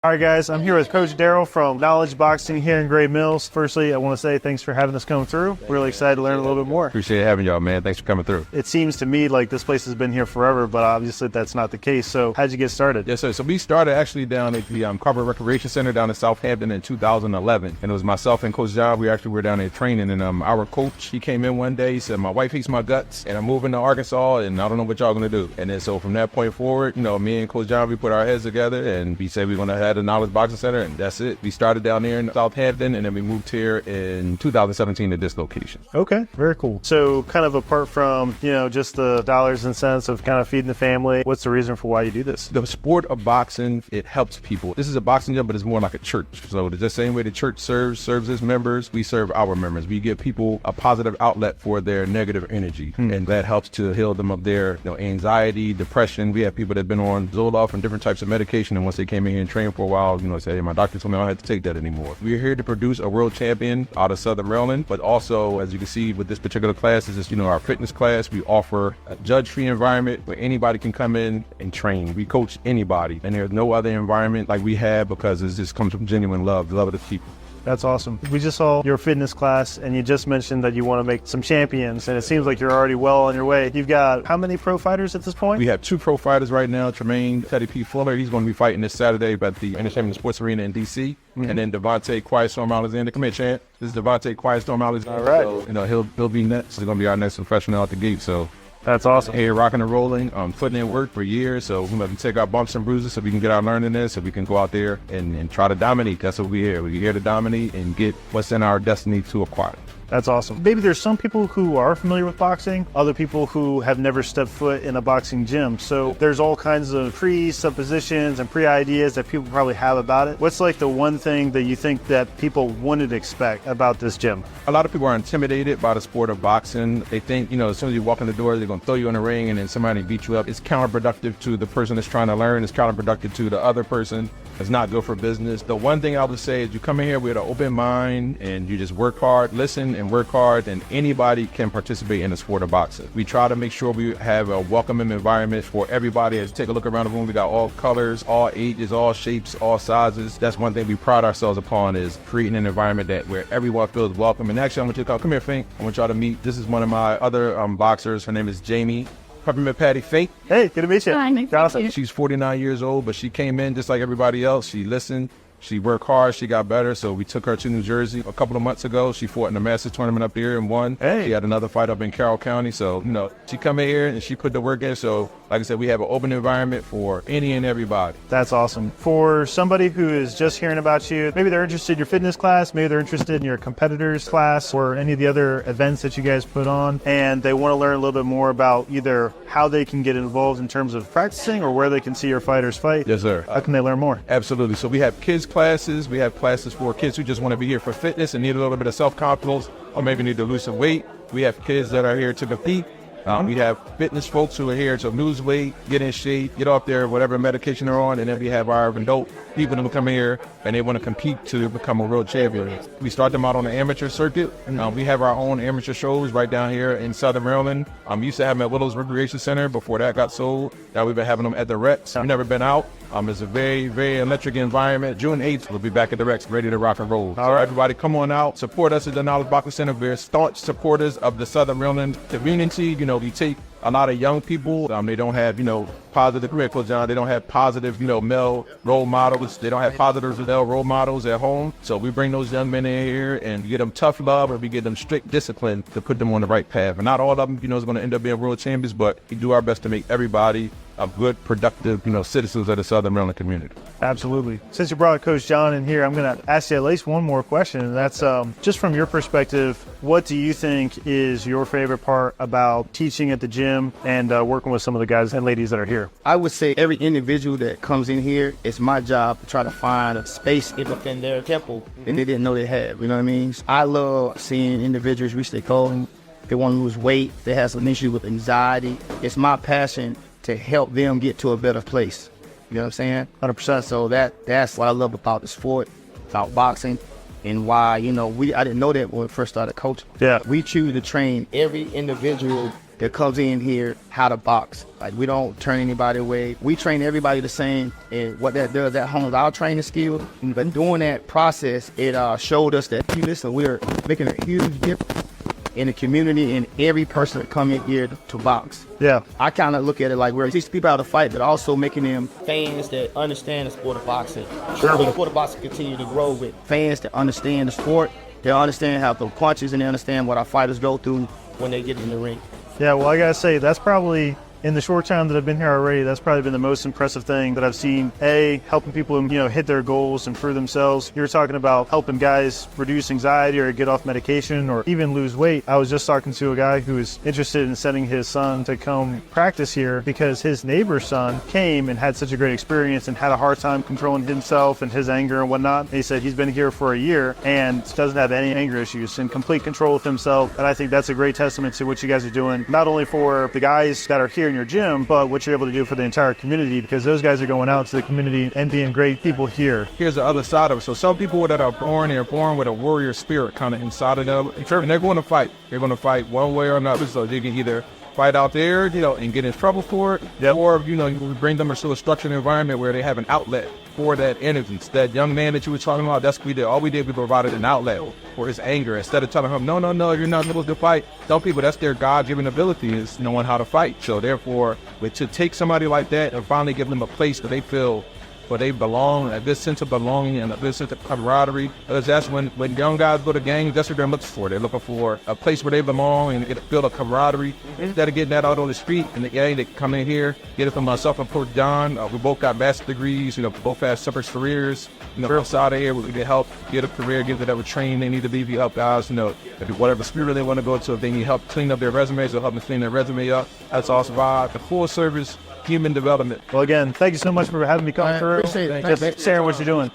All right, guys, I'm here with Coach Daryl from Knowledge Boxing here in Gray Mills. Firstly, I want to say thanks for having us come through. Really excited to learn a little bit more. Appreciate having y'all, man. Thanks for coming through. It seems to me like this place has been here forever, but obviously that's not the case. So how'd you get started? Yes, sir. So we started actually down at the Carver Recreation Center down in Southampton in 2011. And it was myself and Coach John. We were down there training. And our coach, he came in one day, he said, my wife hates my guts and I'm moving to Arkansas and I don't know what y'all going to do. And then so from that point forward, me and Coach John, we put our heads together and we said we're going to have a Knowledge Boxing Center. And that's it. We started down there in Southampton, and then we moved here in 2017 to this location. Okay, very cool. So kind of apart from, just the dollars and cents of kind of feeding the family, what's the reason for why you do this? The sport of boxing, it helps people. This is a boxing gym, but it's more like a church. So the same way the church serves its members, we serve our members. We give people a positive outlet for their negative energy, and that helps to heal them of their anxiety, depression. We have people that have been on Zoloft and different types of medication, and once they came in here and trained for a while, say, hey, my doctor told me I don't have to take that anymore. We're here to produce a world champion out of Southern Maryland, but also, as you can see with this particular class, is just, our fitness class. We offer a judge-free environment where anybody can come in and train. We coach anybody, and there's no other environment like we have because it just comes from genuine love, the love of the people. That's awesome. We just saw your fitness class, and you just mentioned that you want to make some champions, and it seems like you're already well on your way. You've got how many pro fighters at this point? We have 2 pro fighters right now. Tremaine Teddy P. Fuller, he's going to be fighting this Saturday at the Entertainment Sports Arena in D.C. And then Devontae Quiet Storm Alexander. Come here, champ. This is Devontae Quiet Storm Alexander. All right. So, he'll be next. He's going to be our next professional out the gate. So that's awesome. Here, rocking and rolling, putting in work for years. So we must take our bumps and bruises so we can get our learning in, so we can go out there and try to dominate. That's what we're here. We're here to dominate and get what's in our destiny to acquire. That's awesome. Maybe there's some people who are familiar with boxing, other people who have never stepped foot in a boxing gym. So there's all kinds of presuppositions and pre-ideas that people probably have about it. What's like the one thing that you think that people wouldn't expect about this gym? A lot of people are intimidated by the sport of boxing. They think, as soon as you walk in the door, they're going to throw you in the ring and then somebody beat you up. It's counterproductive to the person that's trying to learn. It's counterproductive to the other person. It's not good for business. The one thing I would say is you come in here with an open mind and you just work hard, listen and work hard, and anybody can participate in the sport of boxing. We try to make sure we have a welcoming environment for everybody. As you take a look around the room, we got all colors, all ages, all shapes, all sizes. That's one thing we pride ourselves upon, is creating an environment where everyone feels welcome. And actually, I want you to come here, Fink. I want y'all to meet. This is one of my other boxers. Her name is Jamie. Peppermint Patty Fink. Hey, good to meet you. Hi, nice Jonathan. to meet you. She's 49 years old, but she came in just like everybody else. She listened. She worked hard. She got better. So we took her to New Jersey a couple of months ago. She fought in the Masters tournament up here and won. Hey. She had another fight up in Carroll County. So, she come in here and she put the work in. So, like I said, we have an open environment for any and everybody. That's awesome. For somebody who is just hearing about you, maybe they're interested in your fitness class, maybe they're interested in your competitors class or any of the other events that you guys put on, and they want to learn a little bit more about either how they can get involved in terms of practicing or where they can see your fighters fight. Yes, sir. How can they learn more? Absolutely. So we have kids classes. We have classes for kids who just want to be here for fitness and need a little bit of self-confidence or maybe need to lose some weight. We have kids that are here to compete. We have fitness folks who are here to lose weight, get in shape, get off their whatever medication they're on, and then we have our adult people who come here and they want to compete to become a world champion. We start them out on the amateur circuit. We have our own amateur shows right down here in Southern Maryland. We used to have them at Willows Recreation Center before that got sold. Now we've been having them at the Rex. We've never been out. It's a very, very electric environment. June 8th, we'll be back at the Rex, ready to rock and roll. All right, everybody, come on out. Support us at the Knowledge Boxing Center. We're staunch supporters of the Southern Maryland community. We take a lot of young people. They don't have, positive, John, they don't have positive, male role models. They don't have positive male role models at home. So we bring those young men in here and we get them tough love, or we get them strict discipline to put them on the right path. And not all of them, is going to end up being world champions, but we do our best to make everybody a good, productive, citizens of the Southern Maryland community. Absolutely. Since you brought Coach John in here, I'm going to ask you at least one more question, and that's just from your perspective, what do you think is your favorite part about teaching at the gym and working with some of the guys and ladies that are here? I would say every individual that comes in here, it's my job to try to find a space within their temple that they didn't know they had. You know what I mean? I love seeing individuals reach their goal. They want to lose weight. They have some issue with anxiety. It's my passion to help them get to a better place. You know what I'm saying? 100%. So that's what I love about the sport, about boxing, and why, I didn't know that when we first started coaching. Yeah. We choose to train every individual that comes in here how to box. Like, we don't turn anybody away. We train everybody the same, and what that does, that hones our training skill. But during that process, it showed us that, listen, we're making a huge difference in the community and every person that come in here to box. Yeah. I kind of look at it like we're teaching people how to fight, but also making them fans that understand the sport of boxing. Sure. So the sport of boxing continue to grow with fans that understand the sport, they understand how to throw punches, and they understand what our fighters go through when they get in the ring. Yeah, well, I gotta say, that's probably, in the short time that I've been here already, that's probably been the most impressive thing that I've seen. Helping people, hit their goals, improve themselves. You were talking about helping guys reduce anxiety or get off medication or even lose weight. I was just talking to a guy who was interested in sending his son to come practice here because his neighbor's son came and had such a great experience and had a hard time controlling himself and his anger and whatnot. He said he's been here for a year and doesn't have any anger issues, in complete control of himself. And I think that's a great testament to what you guys are doing, not only for the guys that are here in your gym, but what you're able to do for the entire community, because those guys are going out to the community and being great people here. Here's the other side of it. So some people that are born, they're born with a warrior spirit kind of inside of them, and they're going to fight. They're going to fight one way or another. So they can either fight out there, and get in trouble for it, yep. or, you bring them into a structured environment where they have an outlet for that energy. That young man that you were talking about, that's what we did. All we did, we provided an outlet for his anger. Instead of telling him, no, you're not supposed to fight. Tell people that's their God-given ability, is knowing how to fight. So therefore, to take somebody like that and finally give them a place that they feel where they belong, a good sense of belonging and a good sense of camaraderie. Because that's when young guys go to gangs, that's what they're looking for. They're looking for a place where they belong and build a camaraderie. Instead of getting that out on the street and the gang, they come in here, get it from myself and Coach John. We both got master's degrees, both have separate careers. Outside of here, we can help get a career, get whatever training they need to be. We help guys, whatever spirit they want to go to. If they need help clean up their resumes, we'll help them clean their resume up. That's also the full service human development. Well, again, thank you so much for having me come through. Appreciate it. Just sharing what you're doing.